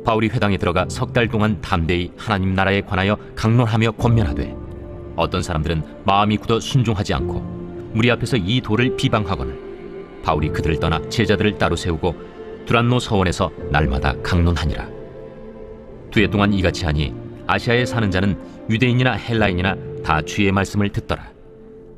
바울이 회당에 들어가 석 달 동안 담대히 하나님 나라에 관하여 강론하며 권면하되 어떤 사람들은 마음이 굳어 순종하지 않고 무리 앞에서 이 도를 비방하거늘 바울이 그들을 떠나 제자들을 따로 세우고 두란노 서원에서 날마다 강론하니라. 두해 동안 이같이 하니 아시아에 사는 자는 유대인이나 헬라인이나 다 주의 말씀을 듣더라.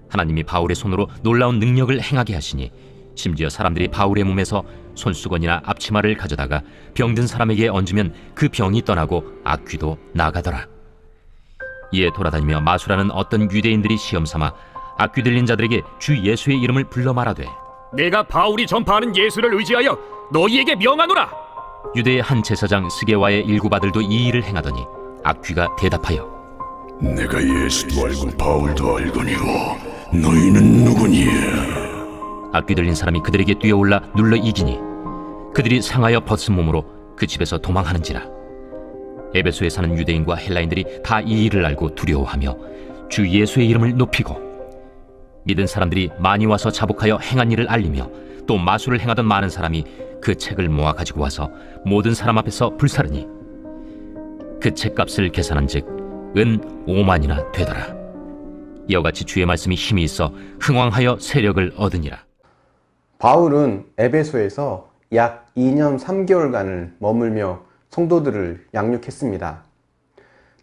하나님이 바울의 손으로 놀라운 능력을 행하게 하시니 심지어 사람들이 바울의 몸에서 손수건이나 앞치마를 가져다가 병든 사람에게 얹으면 그 병이 떠나고 악귀도 나가더라. 이에 돌아다니며 마술하는 어떤 유대인들이 시험삼아 악귀 들린 자들에게 주 예수의 이름을 불러 말하되 내가 바울이 전파하는 예수를 의지하여 너희에게 명하노라. 유대의 한 제사장 스게와의 일곱 아들도 이 일을 행하더니 악귀가 대답하여 내가 예수도 알고 바울도 알거니와 너희는 누구니에? 악귀 들린 사람이 그들에게 뛰어올라 눌러 이기니 그들이 상하여 벗은 몸으로 그 집에서 도망하는지라. 에베소에 사는 유대인과 헬라인들이 다 이 일을 알고 두려워하며 주 예수의 이름을 높이고 믿은 사람들이 많이 와서 자복하여 행한 일을 알리며 또 마술을 행하던 많은 사람이 그 책을 모아 가지고 와서 모든 사람 앞에서 불사르니 그 책값을 계산한즉 은 5만이나 되더라. 이와 같이 주의 말씀이 힘이 있어 흥왕하여 세력을 얻으니라. 바울은 에베소에서 약 2년 3개월간을 머물며 성도들을 양육했습니다.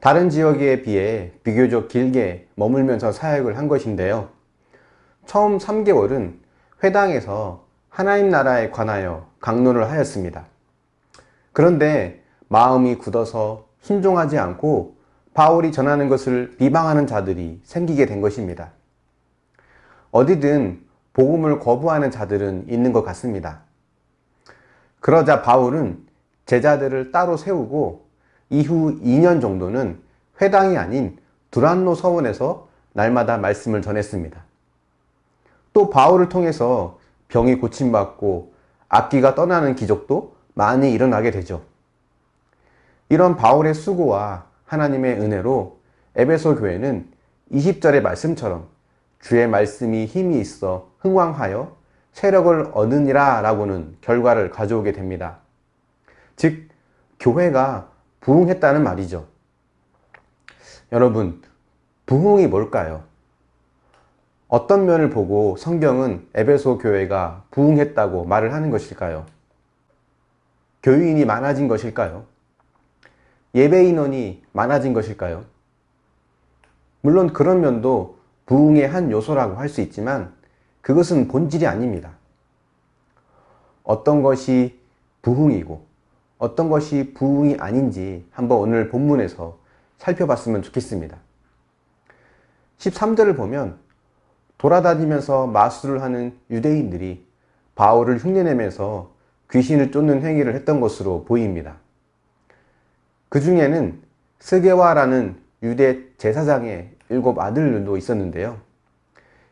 다른 지역에 비해 비교적 길게 머물면서 사역을 한 것인데요. 처음 3개월은 회당에서 하나님 나라에 관하여 강론을 하였습니다. 그런데 마음이 굳어서 순종하지 않고 바울이 전하는 것을 비방하는 자들이 생기게 된 것입니다. 어디든 복음을 거부하는 자들은 있는 것 같습니다. 그러자 바울은 제자들을 따로 세우고 이후 2년 정도는 회당이 아닌 두란노 서원에서 날마다 말씀을 전했습니다. 또 바울을 통해서 병이 고침받고 악귀가 떠나는 기적도 많이 일어나게 되죠. 이런 바울의 수고와 하나님의 은혜로 에베소 교회는 20절의 말씀처럼 주의 말씀이 힘이 있어 흥왕하여 세력을 얻으니라 라고는 결과를 가져오게 됩니다. 즉 교회가 부흥했다는 말이죠. 여러분, 부흥이 뭘까요? 어떤 면을 보고 성경은 에베소 교회가 부흥했다고 말을 하는 것일까요? 교인이 많아진 것일까요? 예배 인원이 많아진 것일까요? 물론 그런 면도 부흥의 한 요소라고 할 수 있지만 그것은 본질이 아닙니다. 어떤 것이 부흥이고 어떤 것이 부흥이 아닌지 한번 오늘 본문에서 살펴봤으면 좋겠습니다. 13절을 보면 돌아다니면서 마술을 하는 유대인들이 바울을 흉내내면서 귀신을 쫓는 행위를 했던 것으로 보입니다. 그 중에는 스게와라는 유대 제사장의 7 아들들도 있었는데요.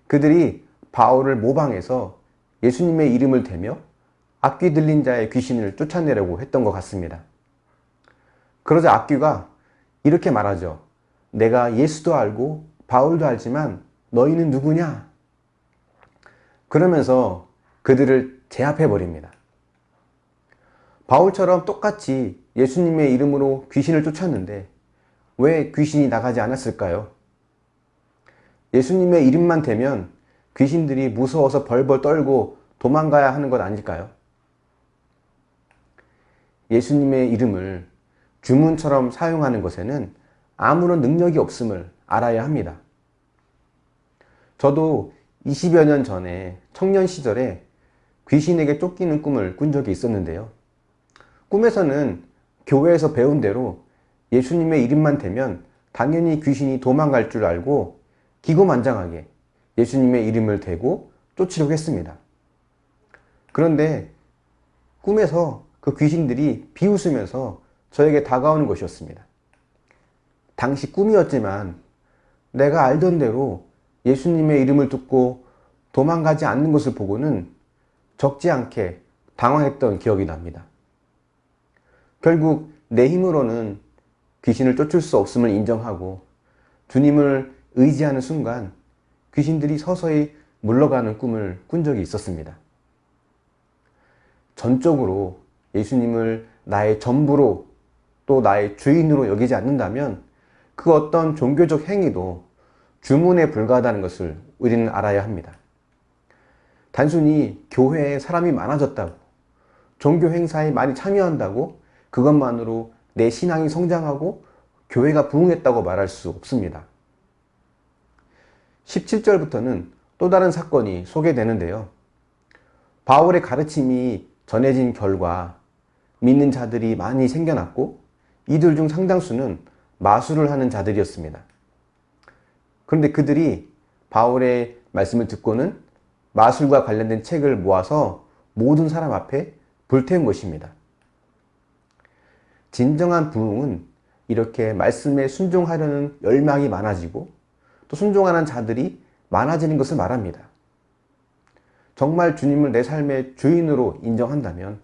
그들이 바울을 모방해서 예수님의 이름을 대며 악귀 들린 자의 귀신을 쫓아내려고 했던 것 같습니다. 그러자 악귀가 이렇게 말하죠. 내가 예수도 알고 바울도 알지만 너희는 누구냐? 그러면서 그들을 제압해버립니다. 바울처럼 똑같이 예수님의 이름으로 귀신을 쫓았는데 왜 귀신이 나가지 않았을까요? 예수님의 이름만 대면 귀신들이 무서워서 벌벌 떨고 도망가야 하는 것 아닐까요? 예수님의 이름을 주문처럼 사용하는 것에는 아무런 능력이 없음을 알아야 합니다. 저도 20여 년 전에 청년 시절에 귀신에게 쫓기는 꿈을 꾼 적이 있었는데요. 꿈에서는 교회에서 배운 대로 예수님의 이름만 대면 당연히 귀신이 도망갈 줄 알고 기고만장하게 예수님의 이름을 대고 쫓으려고 했습니다. 그런데 꿈에서 그 귀신들이 비웃으면서 저에게 다가오는 것이었습니다. 당시 꿈이었지만 내가 알던 대로 예수님의 이름을 듣고 도망가지 않는 것을 보고는 적지 않게 당황했던 기억이 납니다. 결국 내 힘으로는 귀신을 쫓을 수 없음을 인정하고 주님을 의지하는 순간 귀신들이 서서히 물러가는 꿈을 꾼 적이 있었습니다. 전적으로 예수님을 나의 전부로 또 나의 주인으로 여기지 않는다면 그 어떤 종교적 행위도 주문에 불과하다는 것을 우리는 알아야 합니다. 단순히 교회에 사람이 많아졌다고, 종교 행사에 많이 참여한다고 그것만으로 내 신앙이 성장하고 교회가 부흥했다고 말할 수 없습니다. 17절부터는 또 다른 사건이 소개되는데요. 바울의 가르침이 전해진 결과 믿는 자들이 많이 생겨났고 이들 중 상당수는 마술을 하는 자들이었습니다. 그런데 그들이 바울의 말씀을 듣고는 마술과 관련된 책을 모아서 모든 사람 앞에 불태운 것입니다. 진정한 부흥은 이렇게 말씀에 순종하려는 열망이 많아지고 또 순종하는 자들이 많아지는 것을 말합니다. 정말 주님을 내 삶의 주인으로 인정한다면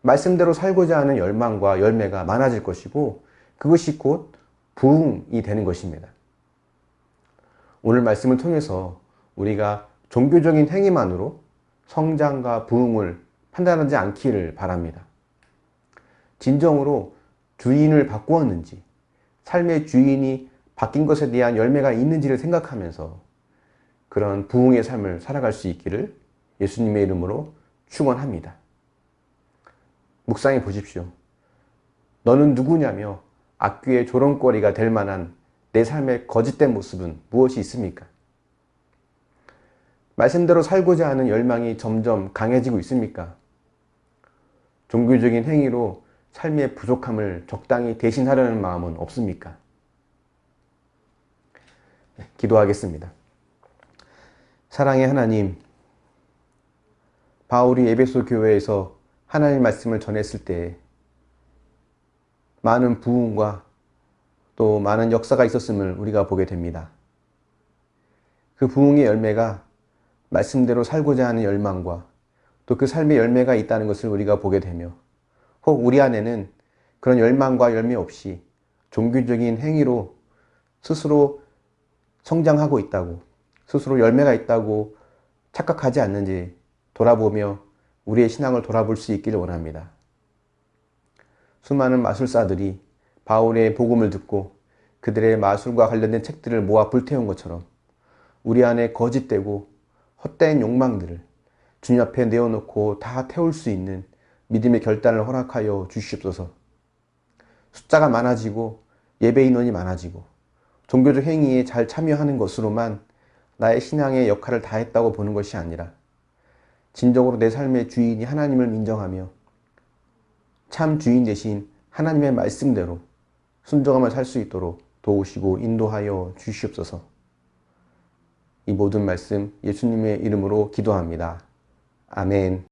말씀대로 살고자 하는 열망과 열매가 많아질 것이고 그것이 곧 부흥이 되는 것입니다. 오늘 말씀을 통해서 우리가 종교적인 행위만으로 성장과 부흥을 판단하지 않기를 바랍니다. 진정으로 주인을 바꾸었는지, 삶의 주인이 바뀐 것에 대한 열매가 있는지를 생각하면서 그런 부흥의 삶을 살아갈 수 있기를 예수님의 이름으로 축원합니다. 묵상해 보십시오. 너는 누구냐며 악귀의 조롱거리가 될 만한 내 삶의 거짓된 모습은 무엇이 있습니까? 말씀대로 살고자 하는 열망이 점점 강해지고 있습니까? 종교적인 행위로 삶의 부족함을 적당히 대신하려는 마음은 없습니까? 기도하겠습니다. 사랑의 하나님, 바울이 에베소 교회에서 하나님 말씀을 전했을 때 많은 부흥과 또 많은 역사가 있었음을 우리가 보게 됩니다. 그 부흥의 열매가 말씀대로 살고자 하는 열망과 또 그 삶의 열매가 있다는 것을 우리가 보게 되며 혹 우리 안에는 그런 열망과 열매 없이 종교적인 행위로 스스로 성장하고 있다고, 스스로 열매가 있다고 착각하지 않는지 돌아보며 우리의 신앙을 돌아볼 수 있기를 원합니다. 수많은 마술사들이 바울의 복음을 듣고 그들의 마술과 관련된 책들을 모아 불태운 것처럼 우리 안에 거짓되고 헛된 욕망들을 주님 앞에 내어놓고 다 태울 수 있는 믿음의 결단을 허락하여 주시옵소서. 숫자가 많아지고 예배 인원이 많아지고 종교적 행위에 잘 참여하는 것으로만 나의 신앙의 역할을 다했다고 보는 것이 아니라 진정으로 내 삶의 주인이 하나님을 인정하며 참 주인 대신 하나님의 말씀대로 순종하며 살 수 있도록 도우시고 인도하여 주시옵소서. 이 모든 말씀 예수님의 이름으로 기도합니다. 아멘.